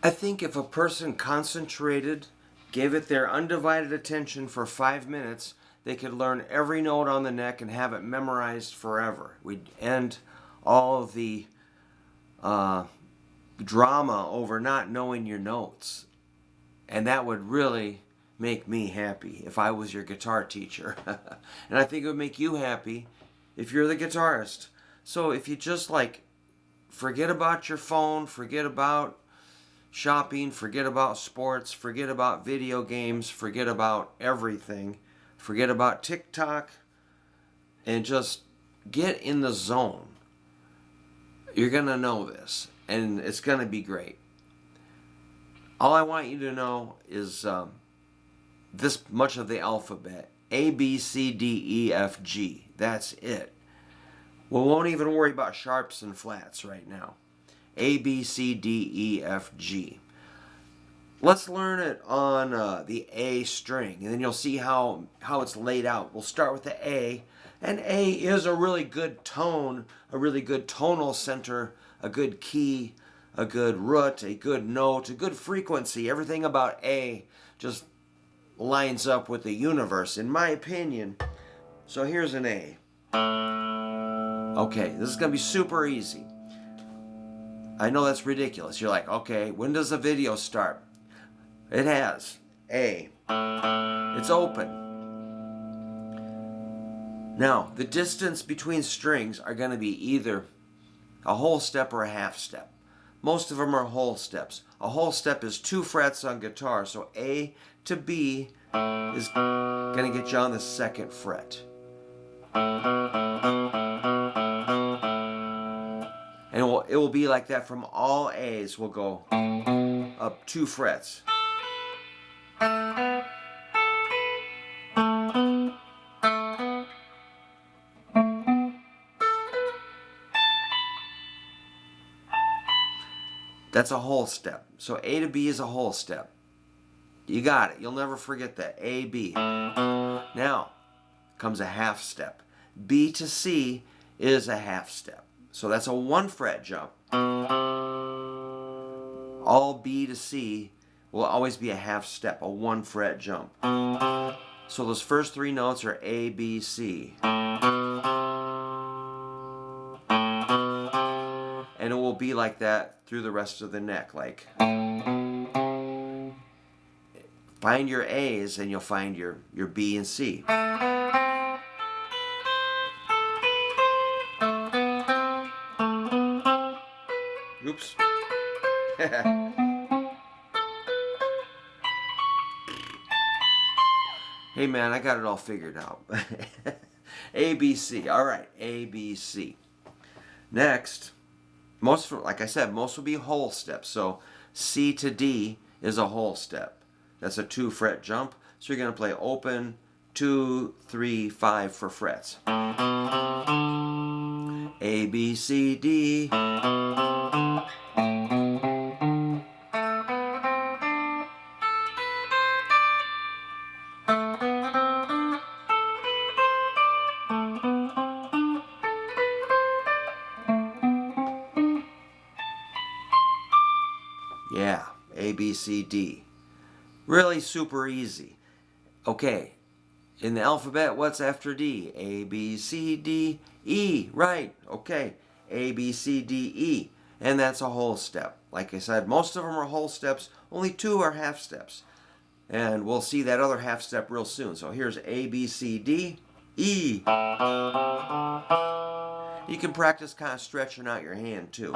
I think if a person concentrated, gave it their undivided attention for 5 minutes, they could learn every note on the neck and have it memorized forever. We'd end all of the drama over not knowing your notes. And that would really make me happy if I was your guitar teacher. And I think it would make you happy if you're the guitarist. So if you just forget about your phone, forget about shopping, forget about sports, forget about video games, forget about everything, forget about TikTok, and just get in the zone. You're going to know this, and it's going to be great. All I want you to know is this much of the alphabet. A, B, C, D, E, F, G. That's it. We won't even worry about sharps and flats right now. A, B, C, D, E, F, G. Let's learn it on the A string, and then you'll see how it's laid out. We'll start with the A, and A is a really good tone, a really good tonal center, a good key, a good root, a good note, a good frequency. Everything about A just lines up with the universe, in my opinion. So here's an A. Okay, this is going to be super easy. I know that's ridiculous. You're like, okay, when does the video start? It has. A. It's open. Now, the distance between strings are going to be either a whole step or a half step. Most of them are whole steps. A whole step is 2 frets on guitar, so A to B is going to get you on the 2nd fret. And it will be like that from all A's. We'll go up 2 frets. That's a whole step. So A to B is a whole step. You got it. You'll never forget that. A, B. Now comes a half step. B to C is a half step. So that's a 1 fret jump. All B to C will always be a half step, a 1 fret jump. So those first 3 notes are A, B, C. And it will be like that through the rest of the neck. Find your A's and you'll find your B and C. Oops. Hey man, I got it all figured out. A, B, C. All right, A, B, C. Next, like I said, most will be whole steps. So C to D is a whole step. That's a 2 fret jump. So you're going to play open, 2, 3, 5 for frets. A, B, C, D. Yeah, A, B, C, D. Really super easy. Okay, in the alphabet, what's after D? A, B, C, D, E. Right, okay. A, B, C, D, E. And that's a whole step. Like I said, most of them are whole steps. Only 2 are half steps. And we'll see that other half step real soon. So here's A, B, C, D, E. You can practice kind of stretching out your hand too.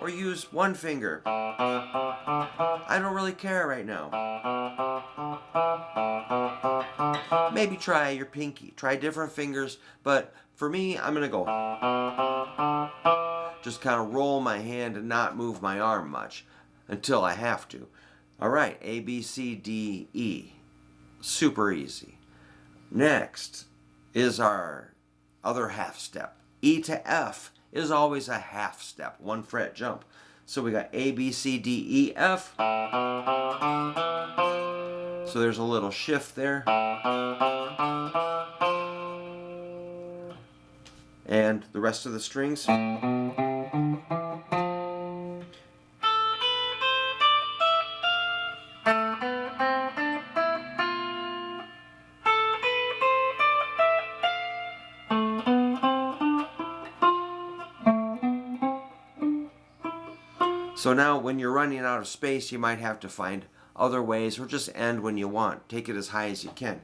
Or use one finger. I don't really care right now. Maybe try your pinky. Try different fingers. But for me, I'm going to go. Just kind of roll my hand and not move my arm much until I have to. All right, A, B, C, D, E. Super easy. Next is our other half step. E to F is always a half step, 1 fret jump. So we got A, B, C, D, E, F. So there's a little shift there. And the rest of the strings. So now when you're running out of space, you might have to find other ways, or just end when you want. Take it as high as you can.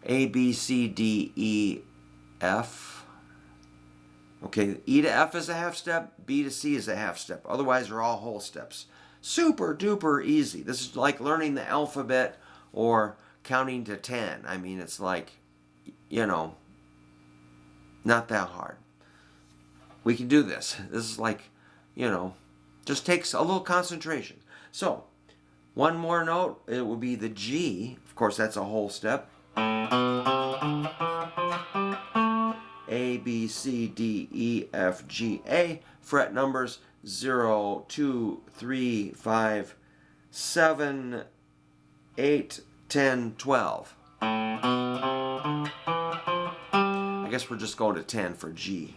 A, B, C, D, E, F. Okay, E to F is a half step, B to C is a half step. Otherwise, they're all whole steps. Super duper easy. This is like learning the alphabet or counting to 10. I mean, it's like, you know, not that hard. We can do this. This is like, you know, just takes a little concentration. So, one more note, it will be the G. Of course, that's a whole step. A, B, C, D, E, F, G, A. Fret numbers 0, 2, 3, 5, 7, 8, 10, 12. I guess we're just going to 10 for G.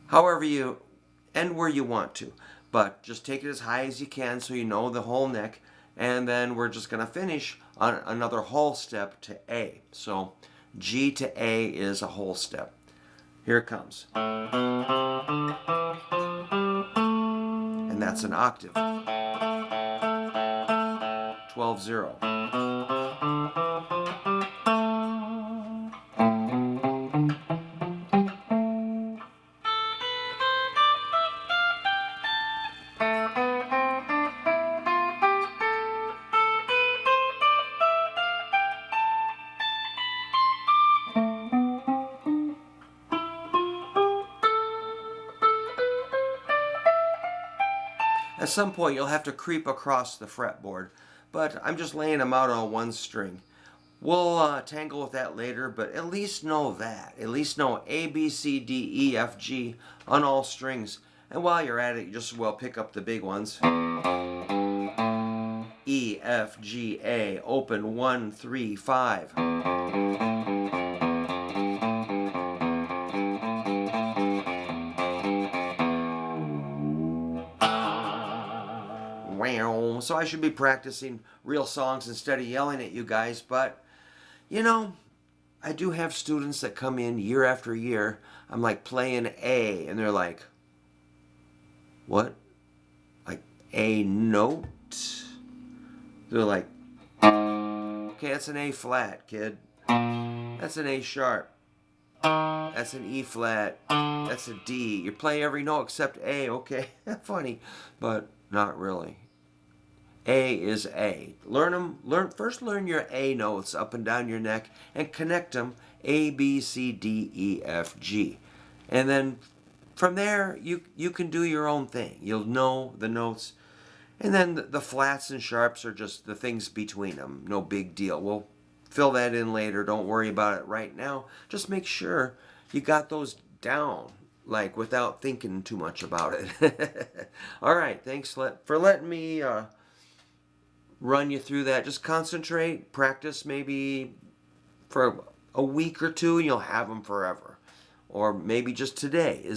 However you end where you want to, but just take it as high as you can so you know the whole neck, and then we're just going to finish on another whole step to A. So G to A is a whole step. Here it comes. And that's an octave. 12-0. At some point you'll have to creep across the fretboard, but I'm just laying them out on one string. We'll tangle with that later, but at least know that. At least know A, B, C, D, E, F, G on all strings. And while you're at it, you just as well pick up the big ones. E, F, G, A, open 1, 3, 5. So I should be practicing real songs instead of yelling at you guys, but you know, I do have students that come in year after year. I'm like playing A, and they're like, what? Like A note? They're like, okay, that's an A flat, kid. That's an A sharp. That's an E flat. That's a D. You play every note except A, okay? Funny, but not really. A is A. First learn your A notes up and down your neck and connect them A, B, C, D, E, F, G. And then from there, you can do your own thing. You'll know the notes. And then the flats and sharps are just the things between them. No big deal. We'll fill that in later. Don't worry about it right now. Just make sure you got those down, like without thinking too much about it. All right, thanks for letting me run you through that. Just concentrate, practice maybe for a week or two, and you'll have them forever. Or maybe just today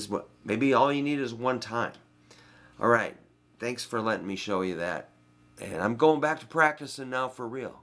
maybe all you need is one time. All right, thanks for letting me show you that. And I'm going back to practicing now for real.